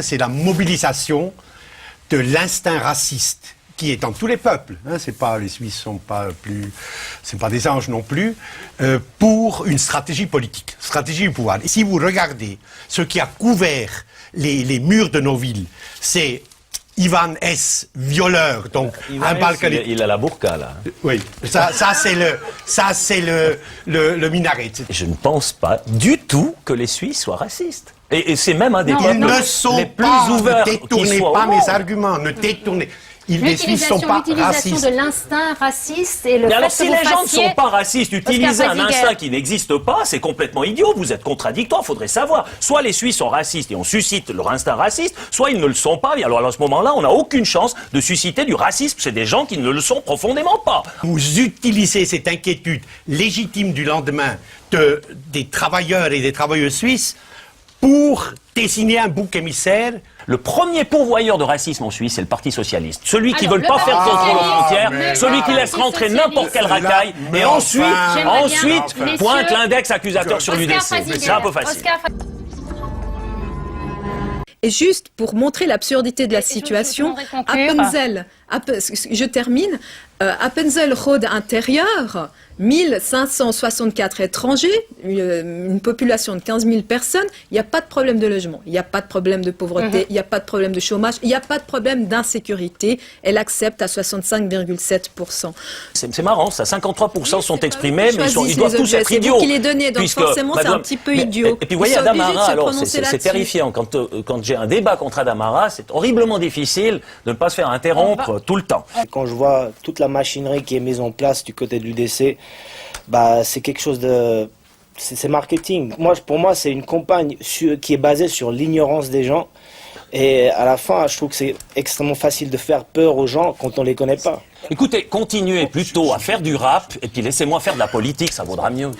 C'est la mobilisation de l'instinct raciste qui est dans tous les peuples. Hein, c'est pas les Suisses sont pas plus, c'est pas des anges non plus, pour une stratégie politique, stratégie du pouvoir. Et si vous regardez ce qui a couvert les murs de nos villes, c'est Ivan S, violeur, donc Ivan un balconier. Il a la burqa là. Oui, ça c'est le minaret. Je ne pense pas du tout que les Suisses soient racistes. Et c'est même un des Ils ne sont les plus pas, ouverts. ne détournez pas mes arguments, ne détournez. Les Suisses sont pas racistes. L'utilisation de l'instinct raciste et le fait alors que si vous les gens ne fassiez... sont pas racistes, utiliser un Oscar instinct qui n'existe pas, c'est complètement idiot. Vous êtes contradictoire, il faudrait savoir. Soit les Suisses sont racistes et on suscite leur instinct raciste, soit ils ne le sont pas. Et alors à ce moment-là, on n'a aucune chance de susciter du racisme. C'est des gens qui ne le sont profondément pas. Vous utilisez cette inquiétude légitime du lendemain des travailleurs et des travailleuses suisses pour désigner un bouc émissaire. Le premier pourvoyeur de racisme en Suisse, c'est le Parti Socialiste. Celui qui ne veut pas Parti faire de contrôle aux Socialiste, frontières, mais celui qui le laisse Parti rentrer Socialiste. n'importe quelle Cela, racaille, mais et enfin, ensuite messieurs, pointe l'index accusateur sur Oscar l'UDC. Frasinger, C'est un peu facile. Et juste pour montrer l'absurdité de la je situation, voudrais conclure. je termine, Appenzell Rhodes intérieur, 1564 étrangers, une population de 15 000 personnes, il n'y a pas de problème de logement, il n'y a pas de problème de pauvreté, il n'y a pas de problème de chômage, il n'y a pas de problème d'insécurité. Elle accepte à 65,7%. C'est marrant, ça, 53% sont exprimés, mais ils choisissent doivent les tous objets, être c'est vous idiots. qui les donnez, donc Puisque, forcément, c'est un petit peu idiot. Et puis vous voyez, Ils sont obligés de Adamara, se alors prononcer c'est là-dessus. terrifiant. Quand j'ai un débat contre Adamara, c'est horriblement difficile de ne pas se faire interrompre tout le temps. Quand je vois toute la machinerie qui est mise en place du côté de l'UDC, bah, c'est quelque chose de... C'est marketing. Pour moi, c'est une campagne qui est basée sur l'ignorance des gens. Et à la fin, je trouve que c'est extrêmement facile de faire peur aux gens quand on ne les connaît pas. Écoutez, continuez plutôt à faire du rap, et puis laissez-moi faire de la politique, ça vaudra mieux.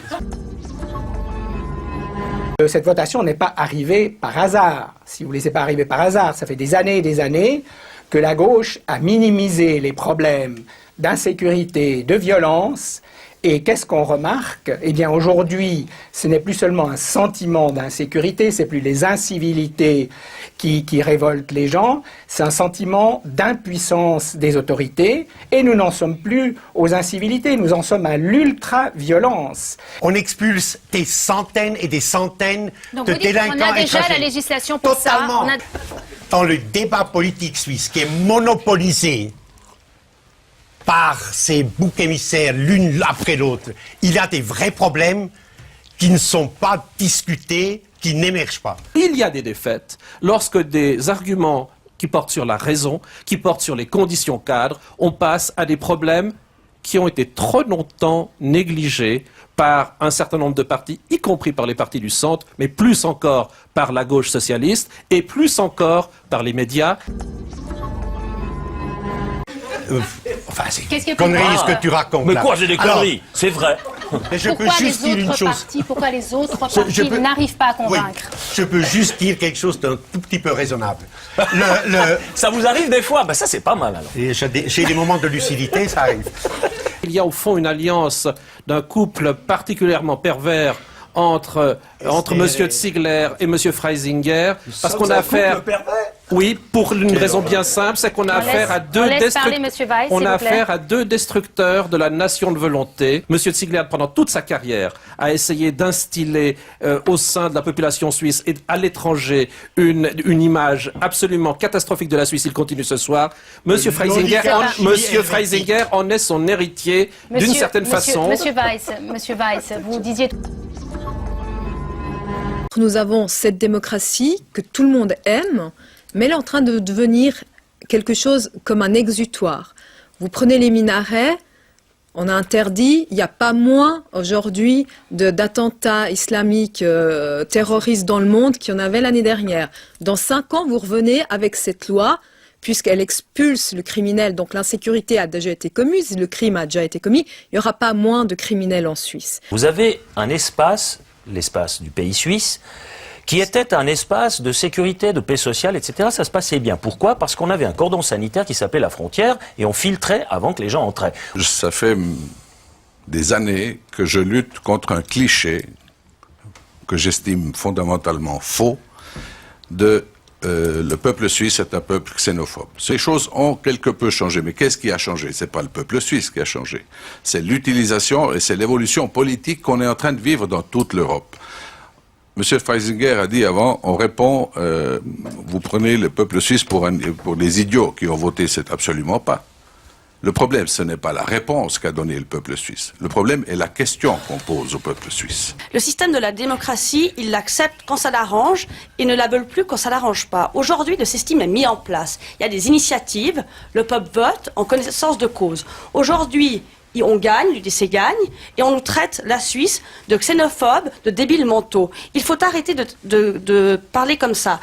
Cette votation n'est pas arrivée par hasard. Si vous voulez, c'est pas arrivé par hasard. Ça fait des années et des années que la gauche a minimisé les problèmes d'insécurité, de violence. Et qu'est-ce qu'on remarque? Eh bien, aujourd'hui, ce n'est plus seulement un sentiment d'insécurité, c'est plus les incivilités qui révoltent les gens, c'est un sentiment d'impuissance des autorités, et nous n'en sommes plus aux incivilités, nous en sommes à l'ultra-violence. On expulse des centaines et des centaines Donc de vous dites délinquants qu'on a déjà étrangers. la législation pour Totalement. ça. Dans le débat politique suisse qui est monopolisé par ces boucs émissaires l'une après l'autre, il y a des vrais problèmes qui ne sont pas discutés, qui n'émergent pas. Il y a des défaites lorsque des arguments qui portent sur la raison, qui portent sur les conditions cadres, on passe à des problèmes qui ont été trop longtemps négligés par un certain nombre de partis, y compris par les partis du centre, mais plus encore par la gauche socialiste et plus encore par les médias. Enfin, c'est Qu'est-ce que connerie pourquoi ce que tu racontes Mais là. quoi, j'ai des Alors, conneries, c'est vrai. mais je peux Pourquoi juste les dire une autres chose. partis, pourquoi les autres Je partis peux- n'arrivent pas à Oui, convaincre? je peux juste dire quelque chose d'un tout petit peu raisonnable. Ça vous arrive des fois? Ben ça, c'est pas mal alors. Et j'ai des moments de lucidité, ça arrive. Il y a au fond une alliance d'un couple particulièrement pervers entre M. Ziegler et M. Freisinger, parce qu'on a affaire... Oui, pour une raison bien simple, c'est qu'on a affaire à deux destructeurs de la nation de volonté. M. Ziegler, pendant toute sa carrière, a essayé d'instiller au sein de la population suisse et à l'étranger une image absolument catastrophique de la Suisse. Il continue ce soir. M. Freisinger en est son héritier d'une certaine façon. Monsieur Weiss, vous disiez... Nous avons cette démocratie que tout le monde aime, mais elle est en train de devenir quelque chose comme un exutoire. Vous prenez les minarets, on a interdit, il n'y a pas moins aujourd'hui d'attentats islamiques terroristes dans le monde qu'il y en avait l'année dernière. Dans 5 ans, vous revenez avec cette loi, puisqu'elle expulse le criminel, donc l'insécurité a déjà été commise, le crime a déjà été commis, il n'y aura pas moins de criminels en Suisse. Vous avez un espace, l'espace du pays suisse, qui était un espace de sécurité, de paix sociale, etc. Ça se passait bien. Pourquoi? Parce qu'on avait un cordon sanitaire qui s'appelait la frontière et on filtrait avant que les gens entraient. Ça fait des années que je lutte contre un cliché que j'estime fondamentalement faux de le peuple suisse est un peuple xénophobe. Ces choses ont quelque peu changé. Mais qu'est-ce qui a changé? C'est pas le peuple suisse qui a changé. C'est l'utilisation et c'est l'évolution politique qu'on est en train de vivre dans toute l'Europe. Monsieur Freisinger a dit avant, on répond, vous prenez le peuple suisse pour les idiots qui ont voté. C'est absolument pas. Le problème, ce n'est pas la réponse qu'a donnée le peuple suisse. Le problème est la question qu'on pose au peuple suisse. Le système de la démocratie, il l'accepte quand ça l'arrange et ne la veut plus quand ça l'arrange pas. Aujourd'hui, le système est mis en place. Il y a des initiatives, le peuple vote en connaissance de cause. Aujourd'hui, on gagne, l'UDC gagne, et on nous traite, la Suisse, de xénophobes, de débiles mentaux. Il faut arrêter de parler comme ça.